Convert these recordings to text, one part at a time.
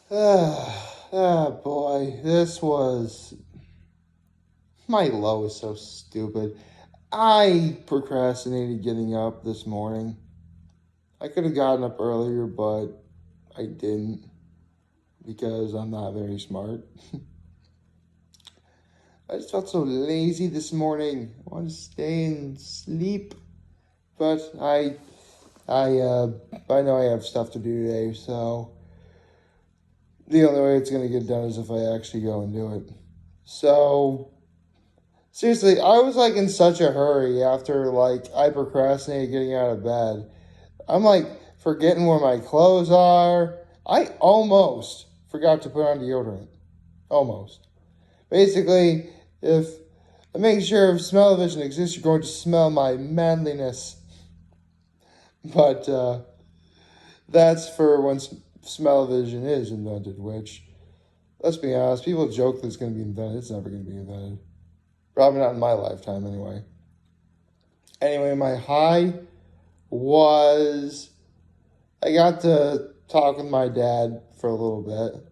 Boy, my low is so stupid. I procrastinated getting up this morning. I could have gotten up earlier, but I didn't because I'm not very smart. I just felt so lazy this morning. I wanted to stay and sleep, but I know I have stuff to do today, so the only way it's gonna get done is if I actually go and do it. So seriously, I was like in such a hurry after I procrastinated getting out of bed. I'm like forgetting where my clothes are. I almost forgot to put on deodorant. Almost. Basically, if I make sure if smell-o-vision exists, you're going to smell my manliness. But that's for when smell-o-vision is invented, which, let's be honest, people joke that it's going to be invented. It's never going to be invented. Probably not in my lifetime, anyway. Anyway, my high was I got to talk with my dad for a little bit.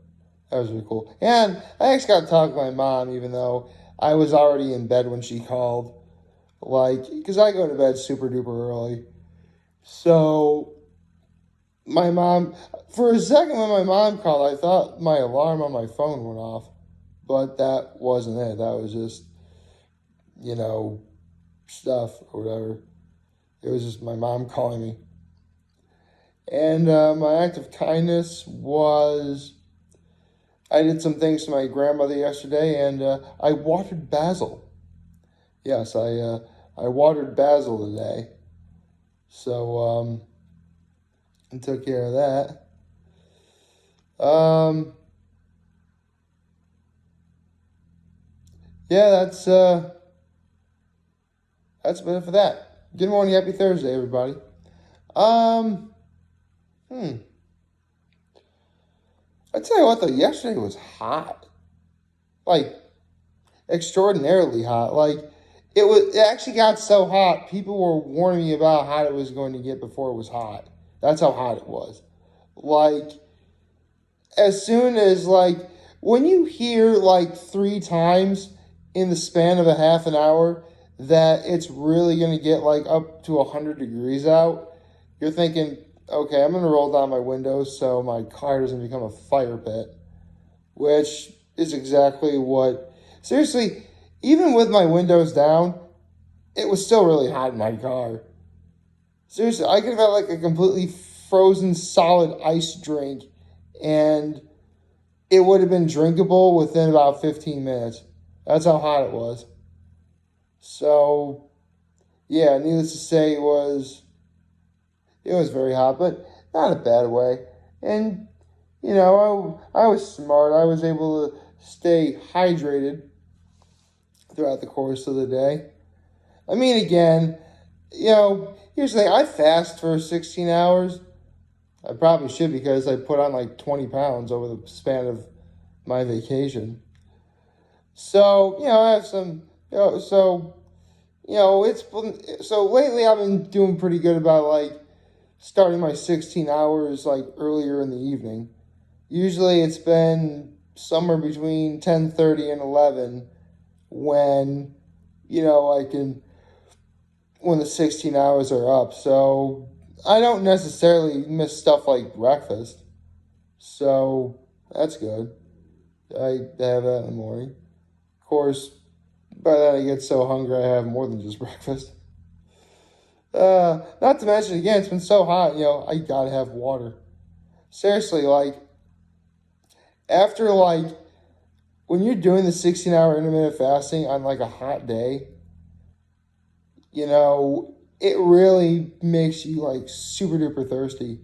That was really cool. And I actually got to talk to my mom, even though I was already in bed when she called. Because I go to bed super duper early. So, my mom, for a second when my mom called, I thought my alarm on my phone went off. But that wasn't it. That was just, stuff or whatever. It was just my mom calling me. And my act of kindness was I did some things to my grandmother yesterday, and I watered basil. Yes, I watered basil today. So I took care of that. Yeah, that's about it for that. Good morning, happy Thursday, everybody. I tell you what though, yesterday was hot. Like extraordinarily hot. It actually got so hot, people were warning me about how hot it was going to get before it was hot. That's how hot it was. Like as soon as when you hear three times in the span of a half an hour that it's really gonna get up to 100 degrees out, you're thinking, okay, I'm gonna roll down my windows so my car doesn't become a fire pit. Which is exactly what seriously, even with my windows down, it was still really hot in my car. Seriously, I could have had a completely frozen solid ice drink and it would have been drinkable within about 15 minutes. That's how hot it was. So, yeah, needless to say, it was very hot, but not in a bad way. And, I was smart. I was able to stay hydrated throughout the course of the day. I mean, again, here's the thing. I fast for 16 hours. I probably should because I put on 20 pounds over the span of my vacation. So, I have some, so lately I've been doing pretty good about starting my 16 hours earlier in the evening. Usually it's been somewhere between 10:30 and 11 when, when the 16 hours are up. So I don't necessarily miss stuff like breakfast. So that's good. I have that in the morning. Of course, by then I get so hungry I have more than just breakfast. Not to mention, again, it's been so hot, I gotta have water. Seriously, after, when you're doing the 16-hour intermittent fasting on, a hot day, it really makes you, super duper thirsty.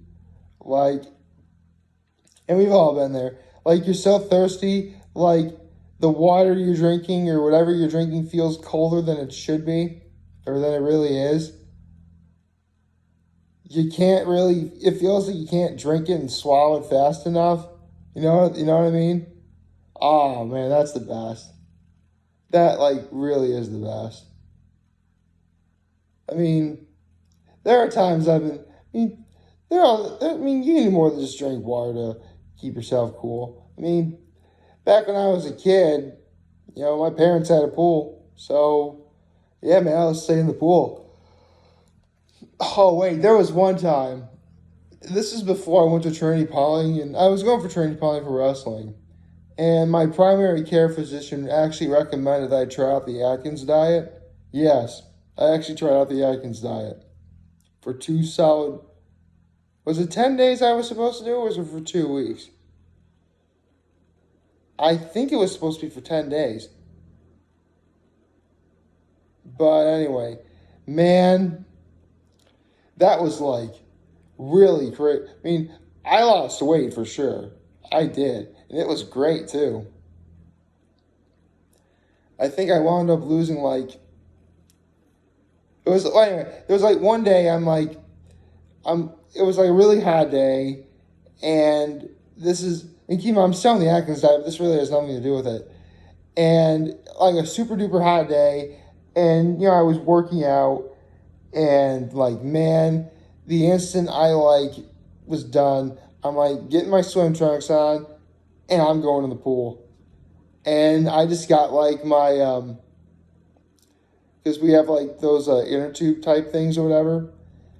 And we've all been there. You're so thirsty, the water you're drinking or whatever you're drinking feels colder than it should be, or than it really is. It feels like you can't drink it and swallow it fast enough. You know what I mean? Oh man, that's the best. That really is the best. I mean, there are times you can do more than just drink water to keep yourself cool. I mean, back when I was a kid, my parents had a pool. So, yeah, man, I was staying in the pool. Oh, wait, there was one time. This is before I went to Trinity Polling, and I was going for Trinity Polling for wrestling. And my primary care physician actually recommended that I try out the Atkins diet. Yes, I actually tried out the Atkins diet for 2 solid. Was it 10 days I was supposed to do, or was it for 2 weeks? I think it was supposed to be for 10 days. But anyway, man, that was like really great. I mean, I lost weight for sure. I did. And it was great too. I think I wound up losing anyway, there was like one day it was like a really hot day, and I'm selling the Atkins diet, but this really has nothing to do with it. And like a super duper hot day, and I was working out, and like, man, the instant I was done, I'm like getting my swim trunks on, and I'm going in the pool. And I just got like my because we have like those inner tube type things or whatever.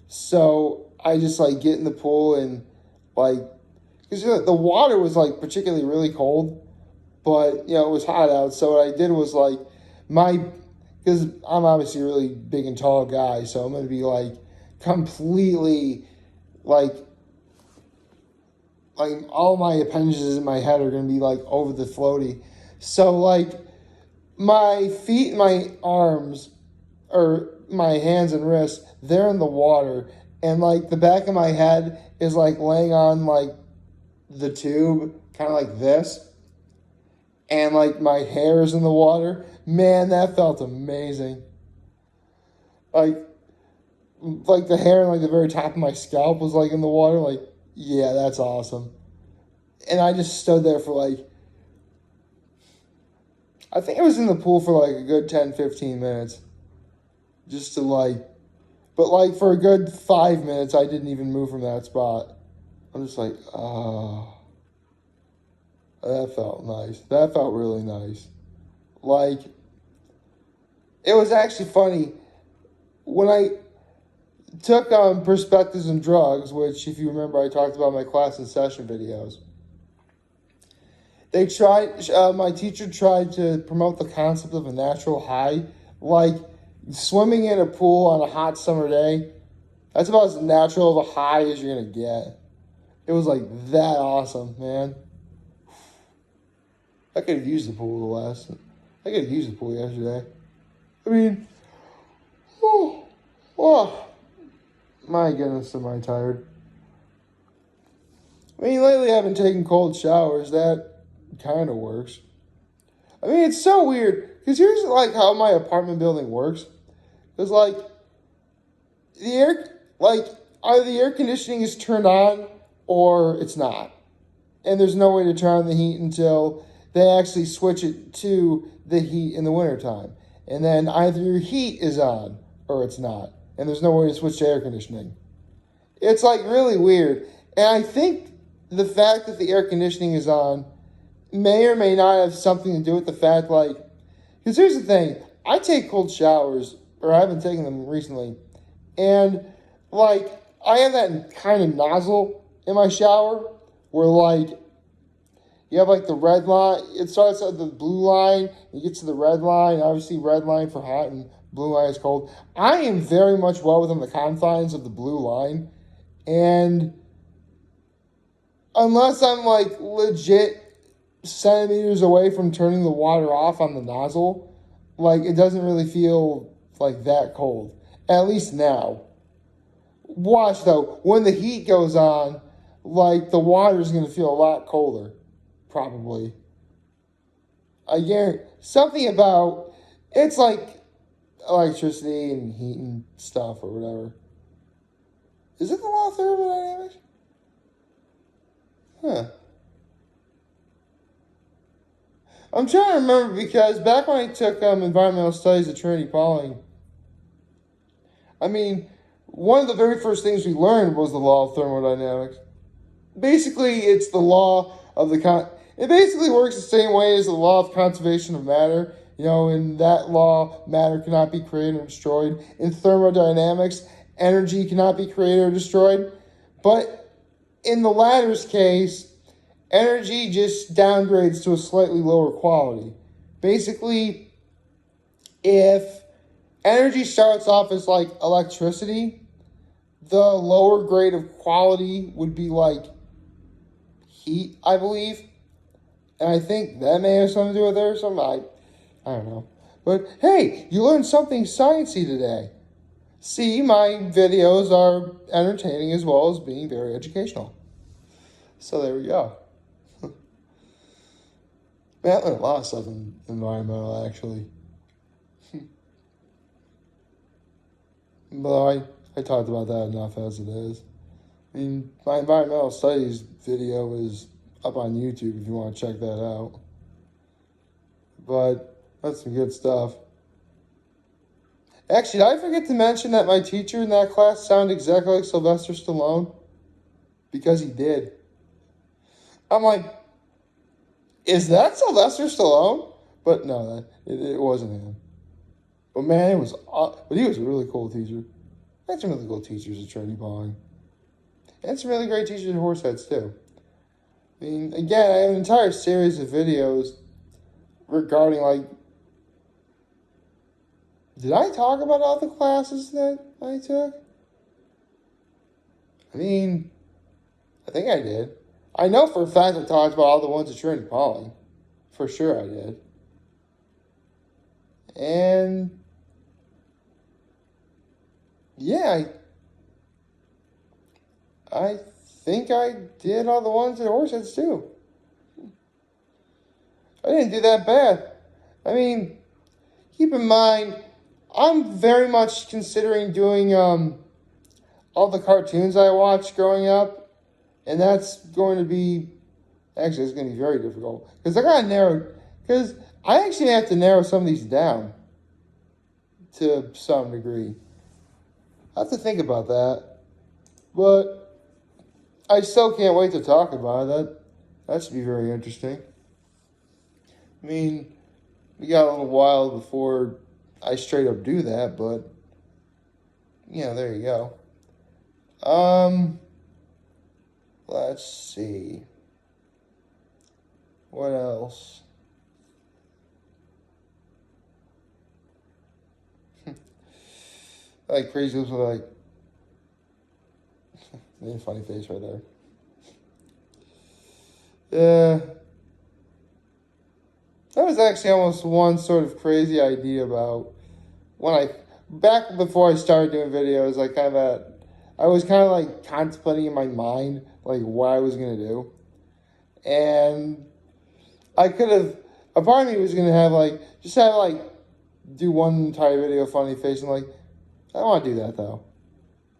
So I just like get in the pool and because the water was like particularly really cold, but it was hot out. So what I did was because I'm obviously a really big and tall guy, so I'm gonna be like completely like all my appendages in my head are gonna be like over the floaty. So like my feet and my arms, or my hands and wrists, they're in the water, and like the back of my head is like laying on like the tube, kind of like this, and like my hair is in the water. Man, that felt amazing. Like the hair and like the very top of my scalp was like in the water. Like, yeah, that's awesome. And I just stood there for I think I was in the pool for like a good 10-15 minutes. Just to but for a good 5 minutes, I didn't even move from that spot. I'm just like, oh, that felt nice. That felt really nice. It was actually funny when I took Perspectives in Drugs, which, if you remember, I talked about in my class in session videos. My teacher tried to promote the concept of a natural high, like swimming in a pool on a hot summer day. That's about as natural of a high as you're going to get. It was like that awesome, man. I could have used the pool I could have used the pool yesterday. I mean, oh, my goodness, am I tired. I mean, lately I've been taking cold showers. That kind of works. I mean, it's so weird, because here's how my apartment building works. Because either the air conditioning is turned on or it's not. And there's no way to turn on the heat until they actually switch it to the heat in the wintertime. And then either your heat is on or it's not. And there's no way to switch to air conditioning. It's really weird. And I think the fact that the air conditioning is on may or may not have something to do with the fact, because here's the thing, I take cold showers, or I haven't taken them recently, and, I have that kind of nozzle in my shower, where, you have, the red line, it starts at the blue line, you get to the red line, obviously red line for hot, and blue line is cold. I am very much well within the confines of the blue line, and unless I'm, legit centimeters away from turning the water off on the nozzle, it doesn't really feel that cold, at least now. Watch though, when the heat goes on, the water's going to feel a lot colder, probably. I guarantee, something about, it's electricity and heat and stuff or whatever. Is it the law of thermodynamics? Huh. I'm trying to remember, because back when I took environmental studies at Trinity Polling, I mean, one of the very first things we learned was the law of thermodynamics. Basically, it's the law of it basically works the same way as the law of conservation of matter. In that law, matter cannot be created or destroyed. In thermodynamics, energy cannot be created or destroyed. But in the latter's case, energy just downgrades to a slightly lower quality. Basically, if energy starts off as like electricity, the lower grade of quality would be like heat, I believe. And I think that may have something to do with it or something. I don't know. But hey, you learned something sciencey today. See, my videos are entertaining as well as being very educational. So there we go. Man, I learned a lot of stuff in environmental, actually. But I talked about that enough as it is. I mean, my environmental studies video is up on YouTube if you want to check that out. But that's some good stuff. Actually, did I forget to mention that my teacher in that class sounded exactly like Sylvester Stallone? Because he did. I'm like, is that Sylvester Stallone? But no, it wasn't him. But man, but he was a really cool teacher. I had some really cool teachers at Trinity Pong. And some really great teachers at Horseheads too. I mean, again, I have an entire series of videos regarding like, did I talk about all the classes that I took? I mean, I think I did. I know for a fact I talked about all the ones at Trinity Poly. For sure I did. And yeah, I think I did all the ones at Horseheads too. I didn't do that bad. I mean, keep in mind, I'm very much considering doing all the cartoons I watched growing up, and that's going to be, actually it's going to be very difficult, because I actually have to narrow some of these down to some degree. I have to think about that, but I still can't wait to talk about it. That should be very interesting. I mean, we got a little while before I straight up do that, but yeah, there you go. Let's see. What else? Like crazy was like made a funny face right there. Yeah. That was actually almost one sort of crazy idea about back before I started doing videos, I was kind of like contemplating in my mind, like what I was going to do. And a part of me was going to do one entire video of funny face, and like, I don't want to do that though.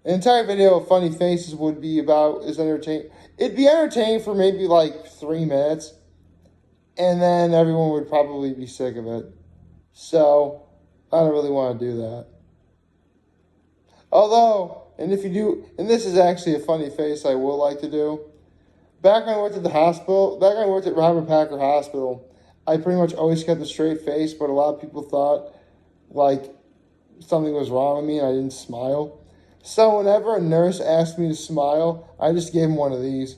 An entire video of funny faces would be entertaining. It'd be entertaining for maybe like 3 minutes. And then everyone would probably be sick of it. So, I don't really want to do that. Although, and this is actually a funny face I would like to do. Back when I worked at Robert Packer Hospital, I pretty much always kept a straight face, but a lot of people thought like something was wrong with me and I didn't smile. So whenever a nurse asked me to smile, I just gave him one of these.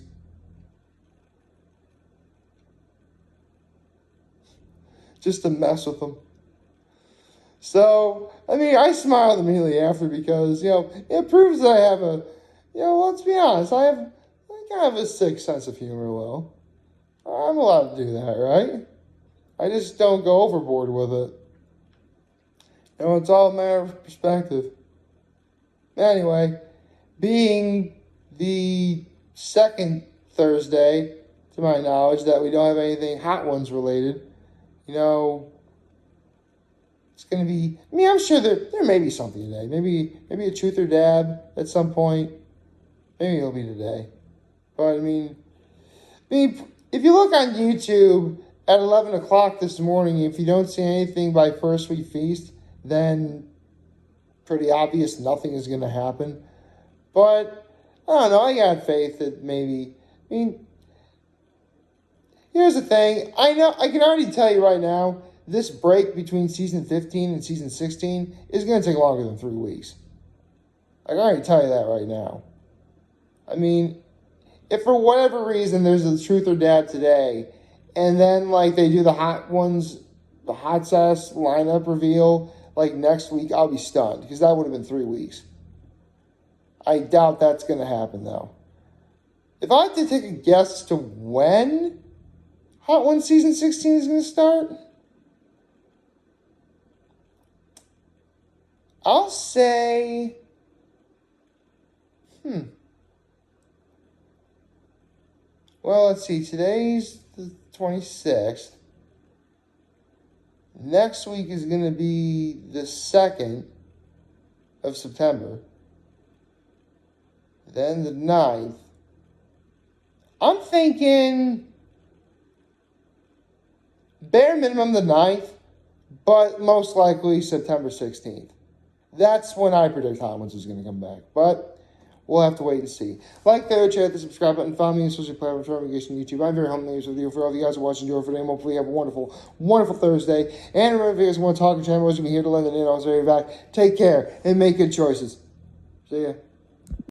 Just to mess with them. So, I mean, I smiled immediately after because, it proves that I have let's be honest, I kind of a sick sense of humor, Will. I'm allowed to do that, right? I just don't go overboard with it. It's all a matter of perspective. Anyway, being the second Thursday, to my knowledge, that we don't have anything Hot Ones related, it's going to be, I'm sure there may be something today. Maybe a truth or dab at some point. Maybe it'll be today. But, I mean, if you look on YouTube at 11 o'clock this morning, if you don't see anything by First Week Feast, then pretty obvious nothing is going to happen. But, I don't know, I got faith that maybe, Here's the thing. I know I can already tell you right now, this break between season 15 and season 16 is going to take longer than 3 weeks. I can already tell you that right now. I mean, if for whatever reason there's a truth or dare today, and then like they do the hot ones, the hot sauce lineup reveal like next week, I'll be stunned because that would have been 3 weeks. I doubt that's going to happen though. If I had to take a guess to when Hot Ones season 16 is going to start, I'll say, well, let's see. Today's the 26th. Next week is going to be the 2nd of September. Then the 9th. I'm thinking bare minimum the 9th, but most likely September 16th. That's when I predict Hot Ones is going to come back. But we'll have to wait and see. Like, favorite, share, the subscribe button. Follow me on social platforms, notification YouTube. I'm very humble with you. For all of you guys who are watching, enjoy for today. Hopefully, you have a wonderful, wonderful Thursday. And remember, if you guys want to talk to channel, I'm going to be here to lend an in. I was very back. Take care and make good choices. See ya.